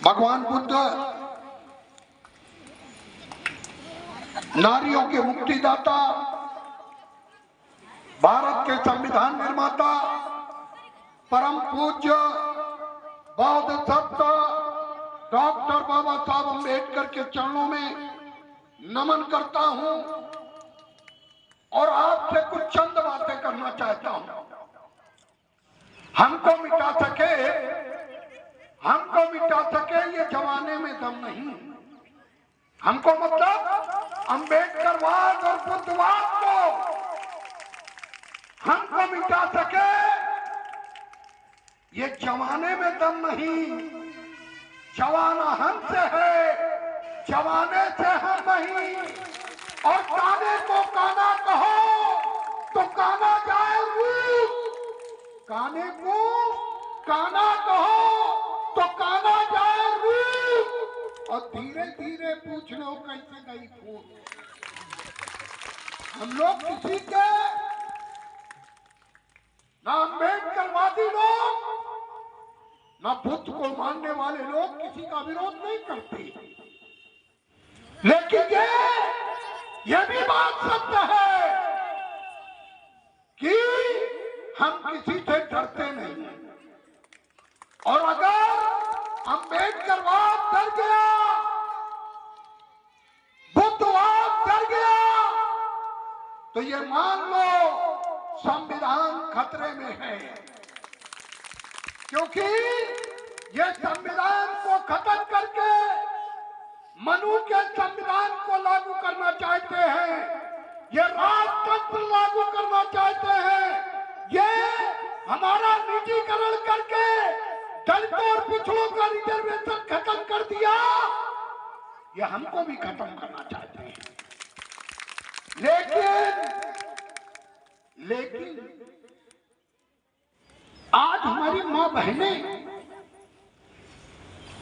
भगवान बुद्ध नारियों के मुक्तिदाता, भारत के संविधान निर्माता, परम पूज्य बौद्ध सत्त डॉक्टर बाबा साहब अम्बेडकर के चरणों में नमन करता हूं और आपसे कुछ चंद बातें करना चाहता हूं। हमको मिटा सके ये जमाने में दम नहीं। हमको मतलब अम्बेडकरवाद और बुद्धवाद को हमको मिटा सके ये जमाने में दम नहीं। जमाना हमसे है, जमाने से हम नहीं। और काने को काना कहो तो काना जाए रूप, काने को काना कहो तो काना जाए रूप। और धीरे धीरे पूछ लो कैसे गई फूट। हम लोग किसी के ना अम्बेडकरवादी लोग ना बुद्ध को मानने वाले लोग किसी का विरोध नहीं करते, लेकिन ये भी बात सत्य है कि हम किसी से डरते नहीं। और अगर अम्बेडकरवाद डर गया, बुद्धवाद डर गया, तो ये मान लो संविधान खतरे में है। क्योंकि ये संविधान को खत्म करके मनु के संविधान को लागू करना चाहते हैं, ये राजतंत्र लागू करना चाहते हैं, ये हमारा निजीकरण करके दलितों और पिछड़ों का रिजर्वेशन खत्म कर दिया, ये हमको भी खत्म करना चाहते हैं। लेकिन आज हमारी मां बहनें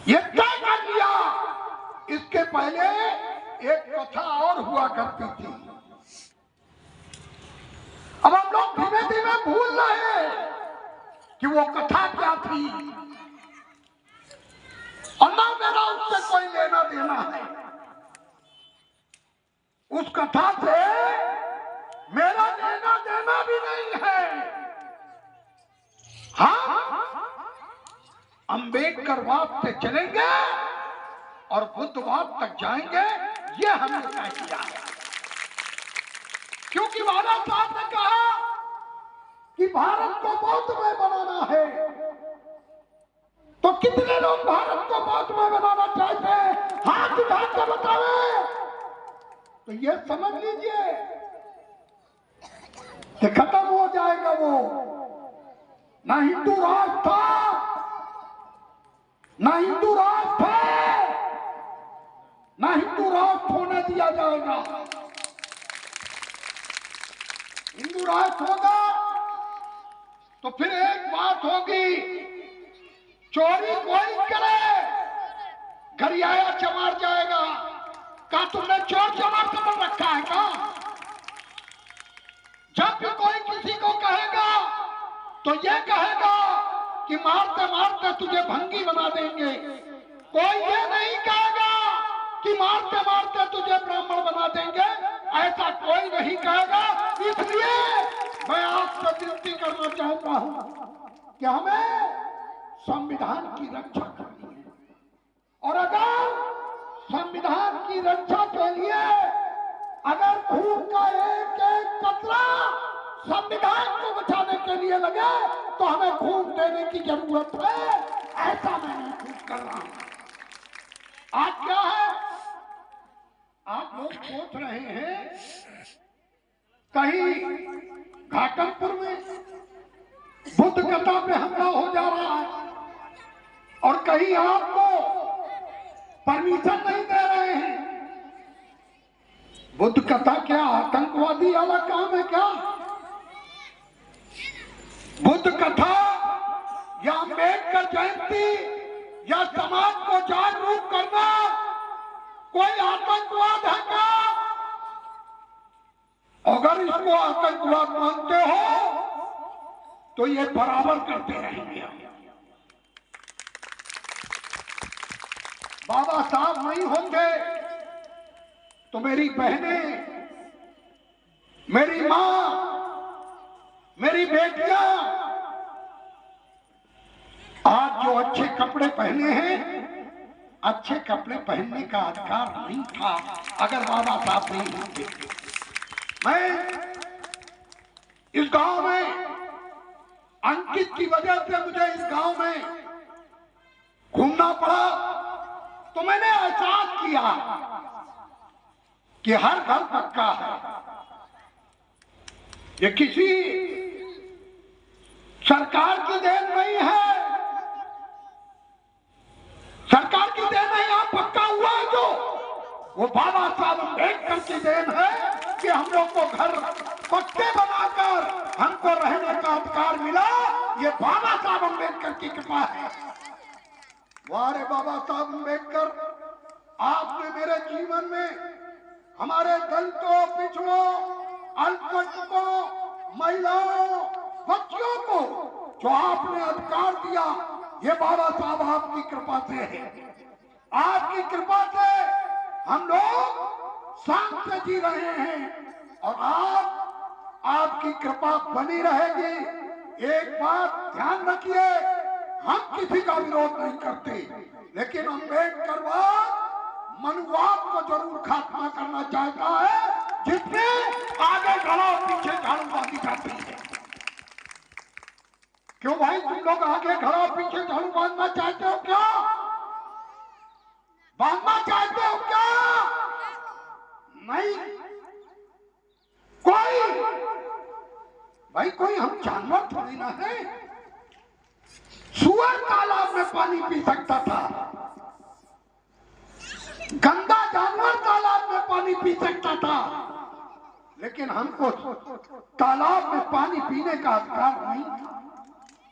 ये तय कर लिया। इसके पहले एक कथा और हुआ करती थी, अब हम लोग धीमे धीमे भूल रहे हैं कि वो कथा क्या थी, और ना मेरा उससे कोई लेना देना है। उस कथा से मेरा लेना देना भी नहीं है। हाँ, अम्बेडकरवाद से चलेंगे और बुद्धवाद तक जाएंगे, ये हमने तय किया है। क्योंकि बाबा साहब ने कहा कि भारत को बौद्धमय बनाना है, तो कितने लोग भारत को बौद्धमय बनाना चाहते हैं? हाथ उठा कर बतावे। तो ये समझ लीजिए कि खत्म हो जाएगा वो। ना हिंदू राष्ट्र था, ना हिंदू राष्ट्र है, ना हिंदू राष्ट्र होने दिया जाएगा। हिंदू राष्ट्र होगा तो फिर एक बात होगी, चोरी कोई करे गरियाया चमार जाएगा। क्या तुमने चोर चमार समझ रखा है क्या? जब भी कोई किसी को कहेगा तो ये कहेगा कि मारते मारते तुझे भंगी बना देंगे। कोई ये नहीं कहेगा कि मारते मारते तुझे ब्राह्मण बना देंगे, ऐसा कोई नहीं कहेगा। इसलिए मैं आपसे विनती करना चाहता हूं कि हमें संविधान की रक्षा करनी है, और अगर संविधान की रक्षा के लिए अगर खून का एक एक कतरा संविधान को बचाने के लिए लगे तो हमें खून देने की जरूरत है। ऐसा मैं महसूस कर रहा हूं। आज क्या है, आप लोग सोच रहे हैं कहीं घाटमपुर में बुद्ध कथा पे हमला हो जा रहा है, और कहीं आपको परमिशन नहीं दे रहे हैं। बुद्ध कथा क्या आतंकवादी वाला काम है क्या? बुद्ध कथा या अम्बेडकर जयंती या समाज को जागरूक करना कोई आतंकवाद है क्या? अगर इसको आतंकवाद मानते हो तो ये बराबर करते रहेंगे। बाबा साहब नहीं होंगे तो मेरी बहनें, मेरी मां, मेरी बेटियां आज जो अच्छे कपड़े पहने हैं, अच्छे कपड़े पहनने का अधिकार नहीं था अगर बाबा साहब नहीं होते। मैं इस गांव में अंकित की वजह से मुझे इस गांव में घूमना पड़ा, तो मैंने एहसास किया कि हर घर पक्का है। ये किसी सरकार की देन नहीं है, सरकार की देन है यहां पक्का हुआ है जो, वो बाबा साहब अम्बेडकर की देन है कि हम लोग को घर पक्के बनाकर हमको रहने का अधिकार मिला। ये बाबा साहब अम्बेडकर की कृपा है। वाह रे बाबा साहब अम्बेडकर, आपने मेरे जीवन में हमारे दलितों, पिछड़ों, अल्पसंख्यकों, महिलाओं, बच्चों को जो आपने अधिकार दिया, ये बाबा साहब आपकी कृपा से है। आपकी कृपा से हम लोग शांत से जी रहे हैं और आपकी कृपा बनी रहेगी। एक बात ध्यान रखिए, हम किसी का विरोध नहीं करते, लेकिन अम्बेडकरवाद मनुवाद को जरूर खात्मा करना चाहता है, जिसमें आगे खड़ा और पीछे झाड़ू बांधी जाती है। क्यों भाई, तुम लोग आगे खड़ा और पीछे झाड़ू बांधना चाहते हो क्या? बांधना चाहते हो क्या? नहीं। कोई हम जानवर थोड़ी ना है। सुअर तालाब में पानी पी सकता था, गंदा जानवर तालाब में पानी पी सकता था, लेकिन हमको तालाब में पानी पीने का अधिकार नहीं था।